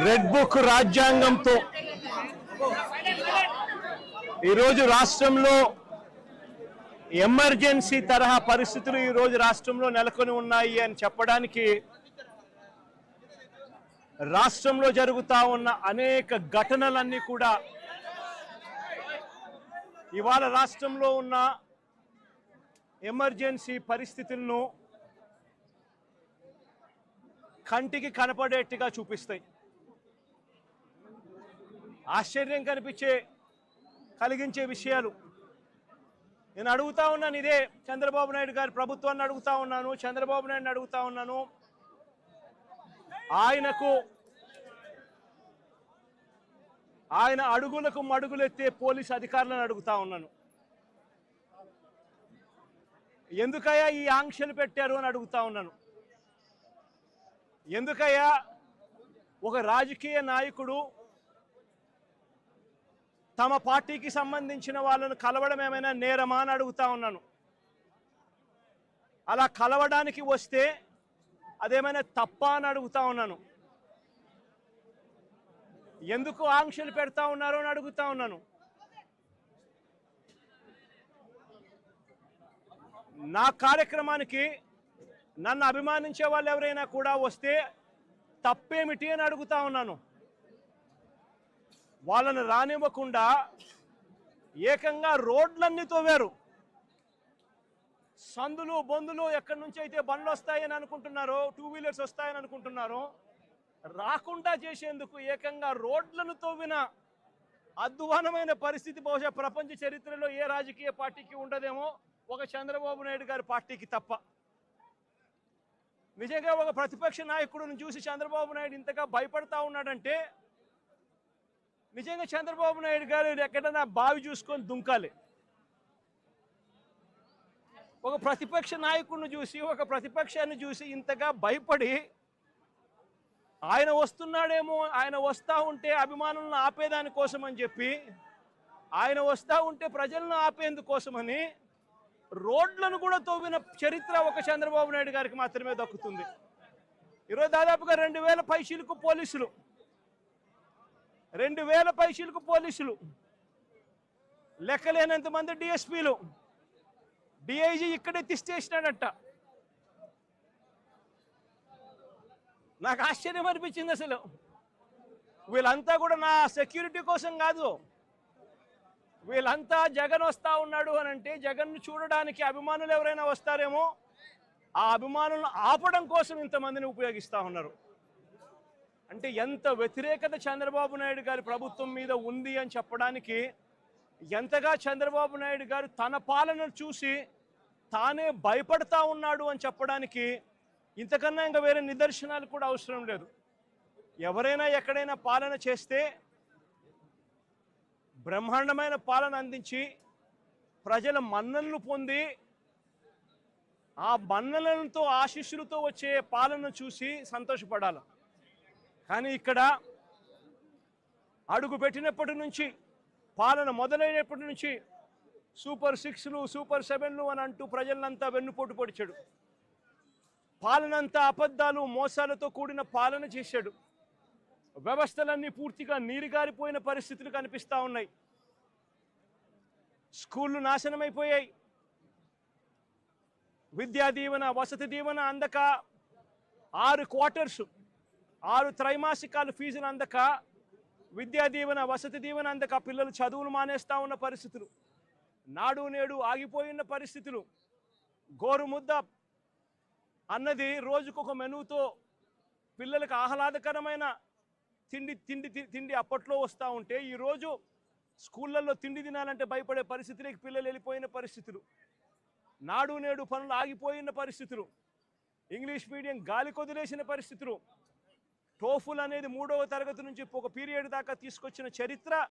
Red book రాజ్యాంగంతో ఈరోజు రాష్ట్రంలో emergency తరహా పరిస్థితులు ఈరోజు రాష్ట్రంలో నెలకొని ఉన్నాయి అని చెప్పడానికి రాష్ట్రంలో జరుగుతా ఉన్న అనేక ఘటనలన్నీ కూడా ఇవాళ రాష్ట్రంలో ఉన్న ఎమర్జెన్సీ పరిస్థితులను కంటికి కనపడేట్టుగా చూపిస్తాయి. ఆశ్చర్యం కలిగించే విషయాలు నేను అడుగుతా ఉన్నాను. ఇదే చంద్రబాబు నాయుడు గారి ప్రభుత్వాన్ని అడుగుతా ఉన్నాను, చంద్రబాబు నాయుడుని అడుగుతా ఉన్నాను. ఆయన అడుగులకు మడుగులెత్తే పోలీసు అధికారులను అడుగుతా ఉన్నాను. ఎందుకయ్యా ఈ ఆంక్షలు పెట్టారు అని అడుగుతా ఉన్నాను. ఎందుకయ్యా ఒక రాజకీయ నాయకుడు తమ పార్టీకి సంబంధించిన వాళ్ళను కలవడం ఏమైనా నేరమా అని అడుగుతా ఉన్నాను. అలా కలవడానికి వస్తే అదేమైనా తప్ప అని అడుగుతా ఉన్నాను. ఎందుకు ఆంక్షలు పెడతా ఉన్నారు అని అడుగుతా ఉన్నాను. నా కార్యక్రమానికి నన్ను అభిమానించే వాళ్ళు ఎవరైనా కూడా వస్తే తప్పేమిటి అని అడుగుతా ఉన్నాను. వాళ్ళని రానివ్వకుండా ఏకంగా రోడ్లన్నీ తోవారు. సందులు బొందులు ఎక్కడి నుంచి అయితే బండ్లు వస్తాయని అనుకుంటున్నారో, 2 వీలర్స్ వస్తాయని అనుకుంటున్నారో, రాకుండా చేసేందుకు ఏకంగా రోడ్లను తవ్విన అధ్వానమైన పరిస్థితి బహుశా ప్రపంచ చరిత్రలో ఏ రాజకీయ పార్టీకి ఉండదేమో, ఒక చంద్రబాబు నాయుడు గారి పార్టీకి తప్ప. నిజంగా ఒక ప్రతిపక్ష నాయకుడిని చూసి చంద్రబాబు నాయుడు ఇంతగా భయపడతా ఉన్నాడంటే నిజంగా చంద్రబాబు నాయుడు గారు ఎక్కడైనా బావి చూసుకొని దుంకాలి. ఒక ప్రతిపక్ష నాయకుడిని చూసి, ఒక ప్రతిపక్షాన్ని చూసి ఇంతగా భయపడి ఆయన వస్తున్నాడేమో, ఆయన వస్తూ ఉంటే అభిమానులను ఆపేదాని కోసం అని చెప్పి, ఆయన వస్తూ ఉంటే ప్రజలను ఆపేందుకోసమని రోడ్లను కూడా తవ్విన చరిత్ర ఒక చంద్రబాబు నాయుడు గారికి మాత్రమే దక్కుతుంది. ఈరోజు దాదాపుగా 2000 పైచీలకు పోలీసులు, 2000 పైచీలకు పోలీసులు, లెక్కలేనంత మంది డిఎస్పీలు, డిఐజీ ఇక్కడే తిష్టేసినాడట. నాకు ఆశ్చర్యం అనిపించింది. అసలు వీళ్ళంతా కూడా నా సెక్యూరిటీ కోసం కాదు, వీళ్ళంతా జగన్ వస్తూ ఉన్నాడు అని అంటే జగన్ను చూడడానికి అభిమానులు ఎవరైనా వస్తారేమో, ఆ అభిమానులను ఆపడం కోసం ఇంతమందిని ఉపయోగిస్తూ ఉన్నారు. అంటే ఎంత వ్యతిరేకత చంద్రబాబు నాయుడు గారి ప్రభుత్వం మీద ఉంది అని చెప్పడానికి, ఎంతగా చంద్రబాబు నాయుడు గారు తన పాలనను చూసి తానే భయపడతా ఉన్నాడు అని చెప్పడానికి ఇంతకన్నా ఇంకా వేరే నిదర్శనాలు కూడా అవసరం లేదు. ఎవరైనా ఎక్కడైనా పాలన చేస్తే బ్రహ్మాండమైన పాలన అందించి ప్రజల మన్ననలు పొంది ఆ మన్ననలతో ఆశీస్సులతో వచ్చే పాలన చూసి సంతోషపడాలి. కానీ ఇక్కడ అడుగు పెట్టినప్పటి నుంచి, పాలన మొదలైనప్పటి నుంచి సూపర్ 6లు, సూపర్ 7లు అని అంటూ ప్రజలంతా వెన్నుపోటు పొడిచాడు. పాలనంతా అబద్ధాలు, మోసాలతో కూడిన పాలన చేశాడు. వ్యవస్థలన్నీ పూర్తిగా నీరుగారిపోయిన పరిస్థితులు కనిపిస్తూ ఉన్నాయి. స్కూళ్ళు నాశనమైపోయాయి. విద్యా దీవెన, వసతి దీవెన అందక 6 క్వార్టర్స్, 6 త్రైమాసికాలు ఫీజులు అందక, విద్యా దీవెన, వసతి దీవెన అందక పిల్లలు చదువులు మానేస్తూ ఉన్న పరిస్థితులు, నాడు నేడు ఆగిపోయిన పరిస్థితులు, గోరుముద్ద అన్నది రోజుకొక మెనూతో పిల్లలకు ఆహ్లాదకరమైన తిండి అప్పట్లో వస్తూ ఉంటే ఈరోజు స్కూళ్ళల్లో తిండి తినాలంటే భయపడే పరిస్థితులకి పిల్లలు వెళ్ళిపోయిన పరిస్థితులు, నాడు నేడు పనులు ఆగిపోయిన పరిస్థితులు, ఇంగ్లీష్ మీడియం గాలి కొదిలేసిన పరిస్థితులు, టోఫుల్ అనేది 3వ తరగతి నుంచి ఒక పీరియడ్ దాకా తీసుకొచ్చిన చరిత్ర